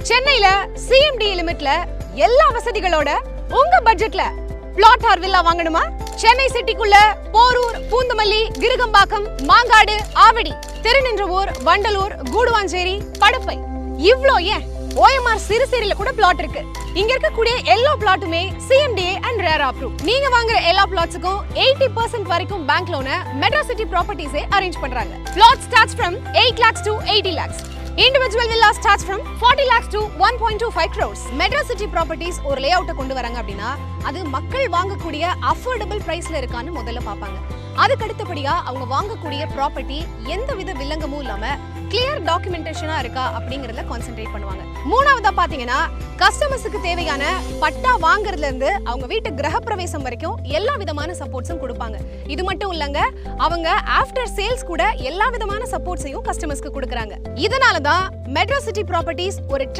சென்னையில சிஎம்டி லிமிட்ல எல்லா வசதிகளோட உங்க பட்ஜெட்ல பிளாட் ஆர் வில்லா வாங்கணுமா? சென்னை சிட்டிக்குள்ள போரூர், பூந்தமல்லி, கிருகம்பாக்கம், மாங்காடு, ஆவடி, திருநின்றவூர், வண்டலூர், கூடுவாஞ்சேரி, படப்பை, இவ்ளோ ஏன் ஓஎம்ஆர் சிறுசேரியில கூட பிளாட் இருக்கு. இங்க இருக்கக்கூடிய எல்லா பிளாட்டுமே சிஎம்டிஏ அண்ட் ரேரா அப்ரூவ். நீங்க வாங்குற எல்லா பிளாட்ஸுக்கும் 80% வரைக்கும் பேங்க் லோனை மெட்ரோ சிட்டி ப்ராப்பர்ட்டிஸே அரேஞ்ச் பண்றாங்க. Flat starts from 8 lakhs to 80 lakhs. Individual villa starts from 40 lakhs to 1.25 crores. Metro City Properties ஒரு லேஅவுட்டை கொண்டு வராங்க அப்படின்னா அது மக்கள் வாங்கக்கூடிய அஃபோர்டபிள் பிரைஸ்ல இருக்கான்னு முதல்ல பார்ப்பாங்க. அதுக்கு அடுத்தபடியா அவங்க வாங்கக்கூடிய ப்ராப்பர்ட்டி எந்தவித வில்லங்கமும் இல்லாம கிளியர் டாக்குமெண்டேஷனா இருக்கா அப்படிங்கறதுல கான்சென்ட்ரேட் பண்ணுவாங்க. மூணாவதா பாத்தீங்கன்னா கஸ்டமர்ஸுக்கு தேவையான பட்டா வாங்குறதுல இருந்து அவங்க வீட்டு கிரகப்பிரவேசம் வரைக்கும் எல்லா விதமான சப்போர்ட்ஸும் கொடுப்பாங்க. இது மட்டும் இல்லங்க, அவங்க ஆஃப்டர் சேல்ஸ் கூட எல்லா விதமான சப்போர்ட்ஸையும் கஸ்டமர்ஸ்க்கு கொடுக்கறாங்க. இதனால தான் மெட்ரோ சிட்டி ப்ராப்பர்ட்டிஸ் ஒரு